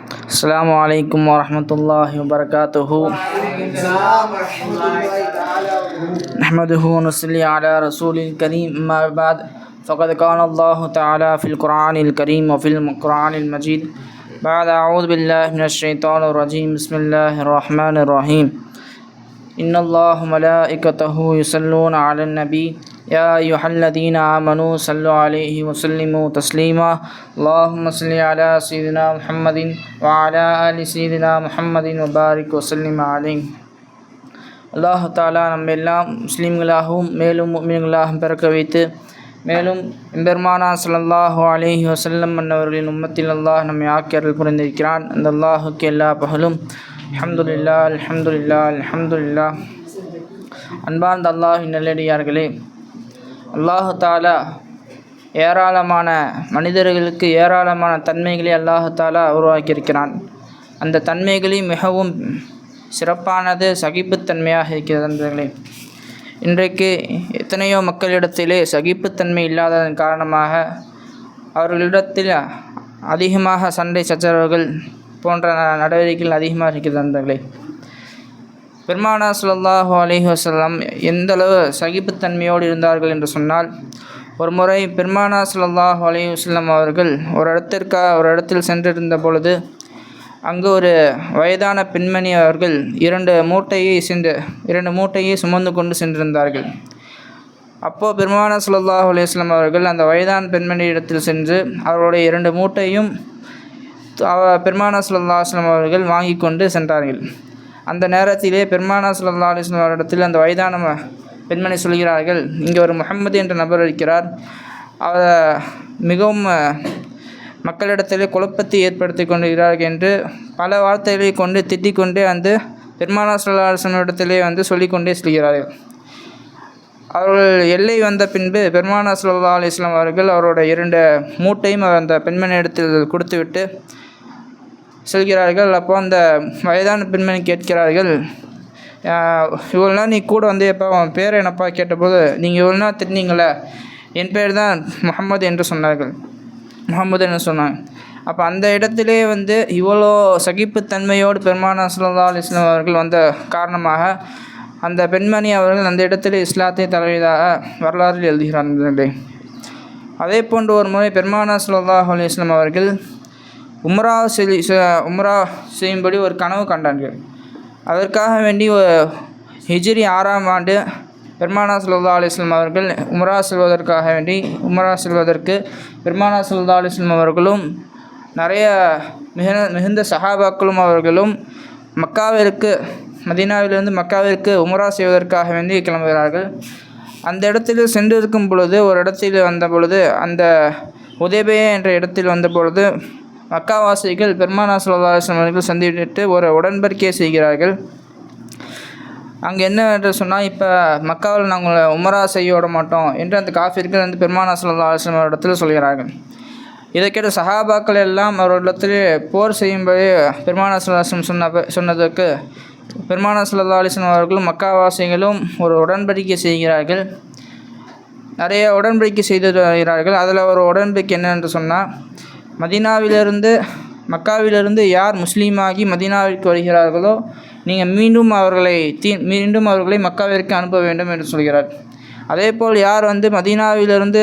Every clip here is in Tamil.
السلام عليكم ورحمة الله وبركاته. نحمده ونصلي على رسول الكريم. أما بعد فقد قال الله تعالى في القرآن الكريم وفي القرآن المجيد بعد أعوذ بالله من الشيطان الرجيم. بسم الله الرحمن الرحيم. إن الله ملائكته يصلون على النبي يا أيها الذين آمنوا صلوا عليه وسلموا تسليما. اللهم صل على سيدنا محمد وعلى آل سيدنا محمد وبارك وسلم عليه. அல்லாஹ் தாலா நம்ம எல்லாம் முஸ்லீம்களாகவும் மேலும் முஃமின்களாகவும் பிறக்க வைத்து மேலும் எம்பெருமானா ஸல்லல்லாஹு அலைஹி வஸல்லம் அன்னவர்களின் உம்மத்தில் அல்லாஹ் நம்மை ஆக்கி அருள் புரிந்திருக்கிறான். அந்த அல்லாஹுக்கு எல்லா பகலும் அல்ஹம்துலில்லாஹ் அல்ஹம்துலில்லாஹ் அல்ஹம்துலில்லாஹ். அன்பார்ந்த அல்லாஹ்வின் நல்லடியார்களே, அல்லாஹு தாலா ஏராளமான மனிதர்களுக்கு ஏராளமான தன்மைகளை அல்லாஹு தாலா உருவாக்கியிருக்கிறான். அந்த தன்மைகளில் மிகவும் சிறப்பானது சகிப்புத்தன்மையாக இருக்கிறது. நண்பர்களே, இன்றைக்கு எத்தனையோ மக்களிடத்திலே சகிப்புத்தன்மை இல்லாததன் காரணமாக அவர்களிடத்தில் அதிகமாக சண்டை சச்சரவுகள் போன்ற நடவடிக்கைகள் அதிகமாக இருக்கிறது. நண்பர்களே, பெருமானா ஸல்லல்லாஹு அலைஹி வஸல்லம் எந்தளவு சகிப்புத்தன்மையோடு இருந்தார்கள் என்று சொன்னால், ஒரு முறை பெருமானா ஸல்லல்லாஹு அலைஹி வஸல்லம் அவர்கள் ஒரு இடத்தில் சென்றிருந்த பொழுது அங்கு ஒரு வயதான பெண்மணி அவர்கள் இரண்டு மூட்டையை சுமந்து கொண்டு சென்றிருந்தார்கள். அப்போது பெருமானா ஸல்லல்லாஹு அலைஹி வஸல்லம் அவர்கள் அந்த வயதான பெண்மணி இடத்தில் சென்று அவருடைய இரண்டு மூட்டையும் பெருமானா ஸல்லல்லாஹு அலைஹி வஸல்லம் அவர்கள் வாங்கி கொண்டு சென்றார்கள். அந்த நேரத்திலே பெருமானா ஸல்லல்லாஹு அலைஹி வஸல்லம் அவரிடத்தில் அந்த வயதான பெண்மணி சொல்கிறார்கள், இங்கே ஒரு முஹம்மது என்ற நபர் இருக்கிறார், அவர் மிகவும் மக்களிடத்திலே குழப்பத்தை ஏற்படுத்தி கொண்டிருக்கிறார்கள் என்று பல வார்த்தைகளை கொண்டு திட்டிக் கொண்டே அந்த பெருமானா ஸல்லல்லாஹு அலைஹி வஸல்லம் இடத்திலே சொல்லிக்கொண்டே செல்கிறார்கள். அவர்கள் எல்லை வந்த பின்பு பெருமானா ஸல்லல்லாஹு அலைஹி வஸல்லம் அவர்கள் அவருடைய இரண்டு மூட்டையும் அந்த பெண்மணி இடத்தில் கொடுத்துவிட்டு செல்கிறார்கள். அப்போ அந்த வயதான பெண்மணி கேட்கிறார்கள், இவ்வளோ நாள் நீ கூட வந்து எப்போ அவன் பேர் என்னப்பா கேட்டபோது நீங்கள் இவ்வளோ நாள் திட்டினீங்களே, என் பேர் தான் முஹம்மது என்று சொன்னார்கள். முஹம்மது என்று சொன்னாங்க. அப்போ அந்த இடத்திலே இவ்வளோ சகிப்புத்தன்மையோடு பெருமானா ஸல்லல்லாஹு அலைஹி வஸல்லம் அவர்கள் வந்த காரணமாக அந்த பெண்மணி அவர்கள் அந்த இடத்திலே இஸ்லாத்தை தழுவியதாக வரலாற்றில் எழுதுகிறார்கள். அதே போன்று ஒரு முறை பெருமானா ஸல்லல்லாஹு அலைஹி வஸல்லம் அவர்கள் உம்ரா செய்யும்படி ஒரு கனவு கண்டார்கள். அதற்காக வேண்டி ஹிஜ்ரி 6ஆம் ஆண்டு பெருமானா ஸல்லல்லாஹு அலைஹி வஸல்லம் அவர்கள் உம்ரா செல்வதற்கு பெருமானா ஸல்லல்லாஹு அலைஹி வஸல்லம் அவர்களும் நிறைய மிகுந்த சஹாபாக்களும் அவர்களும் மதீனாவிலிருந்து மக்காவிற்கு உம்ரா செய்வதற்காக வேண்டி கிளம்புகிறார்கள். அந்த இடத்தில் சென்றிருக்கும் பொழுது ஒரு இடத்தில் வந்த பொழுது அந்த உதைபியா என்ற இடத்தில் வந்த பொழுது மக்காவாசிகள் பெருமானா ஸல்லல்லாஹு அலைஹி வஸல்லம் அவர்கள் சந்தித்து ஒரு உடன்படிக்கை செய்கிறார்கள். அங்கே என்ன என்று சொன்னால், இப்போ மக்காவில் நாங்கள் உம்ரா செய்ய விட மாட்டோம் என்று அந்த காஃபிர்கள் பெருமானா ஸல்லல்லாஹு அலைஹி வஸல்லம் இடத்தில் சொல்கிறார்கள். இதை கேட்ட சஹாபாக்கள் எல்லாம் அவரிடத்தில் போர் செய்யும்படி பெருமானா ஸல்லல்லாஹு அலைஹி வஸல்லம் சொன்னதற்கு பெருமானா ஸல்லல்லாஹு அலைஹி வஸல்லம் அவர்களும் மக்காவாசிகளும் ஒரு உடன்படிக்கை செய்கிறார்கள். நிறைய உடன்படிக்கை செய்து வருகிறார்கள். அதில் ஒரு உடன்படிக்கை என்னென்று சொன்னால், மக்காவிலிருந்து யார் முஸ்லீமாகி மதீனாவிற்கு வருகிறார்களோ நீங்கள் மீண்டும் அவர்களை மக்காவிற்கு அனுப்ப வேண்டும் என்று சொல்கிறார். அதேபோல் யார் மதீனாவிலிருந்து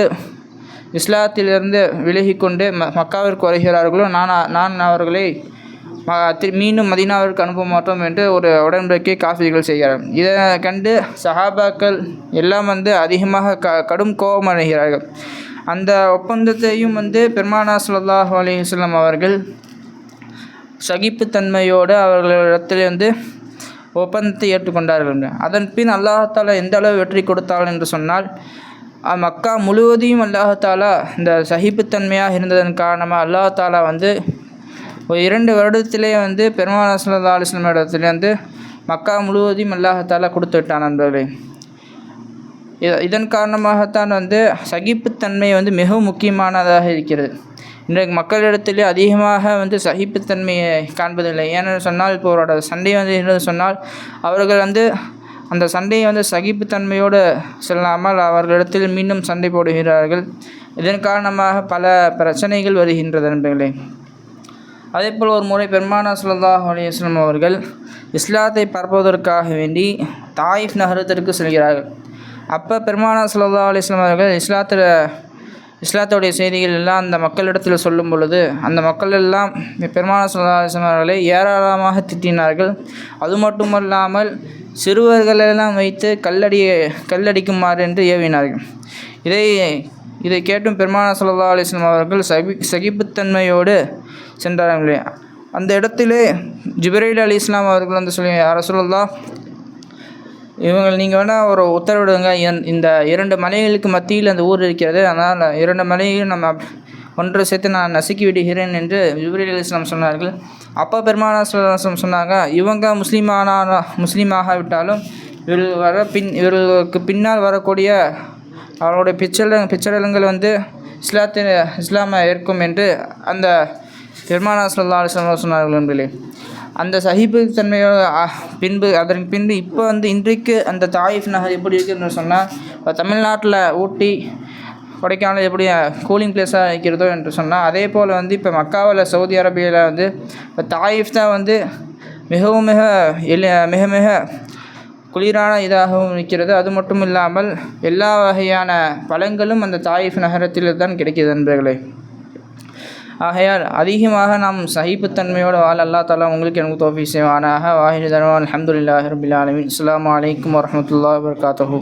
இஸ்லாத்திலிருந்து விலகி கொண்டு மக்காவிற்கு வருகிறார்களோ நான் அவர்களை மீண்டும் மதீனாவிற்கு அனுப்ப மாட்டோம் என்று ஒரு உடன்படிக்கை காஃபிர்கள் செய்கிறார்கள். இதை கண்டு சஹாபாக்கள் எல்லாம் அதிகமாக கடும் கோபம் அடைகிறார்கள். அந்த ஒப்பந்தத்தையும் பெருமானா ஸல்லல்லாஹு அலைஹி வஸல்லம் அவர்கள் சகிப்புத்தன்மையோடு அவர்களிடத்தில் ஒப்பந்தத்தை ஏற்றுக்கொண்டார்கள். அதன் பின் அல்லாஹ் தாலா எந்த அளவு வெற்றி கொடுத்தார்கள் என்று சொன்னால், மக்கா முழுவதையும் அல்லாஹ் தாலா இந்த சகிப்புத்தன்மையாக இருந்ததன் காரணமாக அல்லாஹ் தாலா ஒரு 2 வருடத்திலே பெருமானா ஸல்லல்லாஹு அலைஹி வஸல்லம் இடத்திலே மக்கா முழுவதையும் அல்லாஹ் தாலா கொடுத்து விட்டான். நண்பர்களே, இதன் காரணமாகத்தான் சகிப்புத்தன்மை மிகவும் முக்கியமானதாக இருக்கிறது. இன்றைக்கு மக்களிடத்திலே அதிகமாக சகிப்புத்தன்மையை காண்பதில்லை. ஏன்னு சொன்னால், இப்போ அவரோட சண்டை என்று சொன்னால் அவர்கள் அந்த சண்டையை சகிப்புத்தன்மையோடு செல்லாமல் அவர்களிடத்தில் மீண்டும் சண்டை போடுகிறார்கள். இதன் காரணமாக பல பிரச்சனைகள் வருகின்றது நண்பர்களே. அதேபோல் ஒரு முறை பெருமானார் ஸல்லல்லாஹு அலைஹி வஸல்லம் அவர்கள் இஸ்லாத்தை பரப்புவதற்காக வேண்டி தாயிஃப் நகரத்திற்கு செல்கிறார்கள். அப்போ பெருமானார் ஸல்லல்லாஹு அலைஹி வஸல்லம் அவர்கள் இஸ்லாத்துடைய செய்திகள் எல்லாம் அந்த மக்களிடத்தில் சொல்லும் பொழுது அந்த மக்கள் எல்லாம் பெருமானார் ஸல்லல்லாஹு அலைஹி வஸல்லம் அவர்களை ஏராளமாக திட்டினார்கள். அது மட்டுமல்லாமல் சிறுவர்களெல்லாம் வைத்து கல்லடிக்குமாறு என்று ஏவினார்கள். இதை கேட்டும் பெருமானார் ஸல்லல்லாஹு அலைஹி வஸல்லம் அவர்கள் சகிப்புத்தன்மையோடு சென்றார்களே. அந்த இடத்திலே ஜிப்ரீல் அலைஹிஸ்ஸலாம் அவர்கள் வந்து சொல்லி, யா ரசூலல்லாஹ், நீங்கள் வேணால் ஒரு உத்தரவிடுங்க, இந்த 2 மலைகளுக்கு மத்தியில் அந்த ஊர் இருக்கிறது, அதனால் 2 மலையையும் நம்ம ஒன்று சேர்த்து நான் நசுக்கி விடுகிறேன் என்று ஜிப்ரீல் அலைஹிஸ்ஸலாம் சொன்னார்கள். அப்போ பெருமானார் ஸல்லல்லாஹு அலைஹி வஸல்லம் சொன்னாங்க, இவங்க முஸ்லீமாக விட்டாலும் இவர்களுக்கு பின்னால் வரக்கூடிய அவருடைய பிச்சடலங்கள் வந்து இஸ்லாமை ஏற்கும் என்று அந்த பெருமானார் ஸல்லல்லாஹு அலைஹி வஸல்லம் சொன்னார்கள் என்பதிலே. அந்த சகிப்புத்தன்மையோட அதன் பின்பு இப்போ வந்து இன்றைக்கு அந்த தாயிஃப் நகர் எப்படி இருக்குதுன்னு சொன்னால், இப்போ தமிழ்நாட்டில் ஊட்டி கொடைக்கானல் எப்படி கூலிங் பிளேஸாக இருக்கிறதோ என்று சொன்னால், அதே போல் வந்து இப்போ மக்காவில் சவுதி அரேபியாவில் வந்து இப்போ தாயிஃப் தான் வந்து மிக மிக குளிரான இதாகவும் இருக்கிறது. அது மட்டும் இல்லாமல் எல்லா வகையான பழங்களும் அந்த தாயிஃப் நகரத்தில் தான் கிடைக்கிது நண்பர்களே. ஆகையால் அதிகமாக நாம் சகிப்புத்தன்மையோடு வாழ அல்லாஹ் தஆலா உங்களுக்கு எனக்கு தௌஃபீக் செய்வானாக. வாஹிரு தஅவானா அல்ஹம்துலில்லாஹி ரப்பில் ஆலமீன். அஸ்ஸலாமு அலைக்கும் வரஹ்மத்துல்லாஹி வபரகாத்துஹு.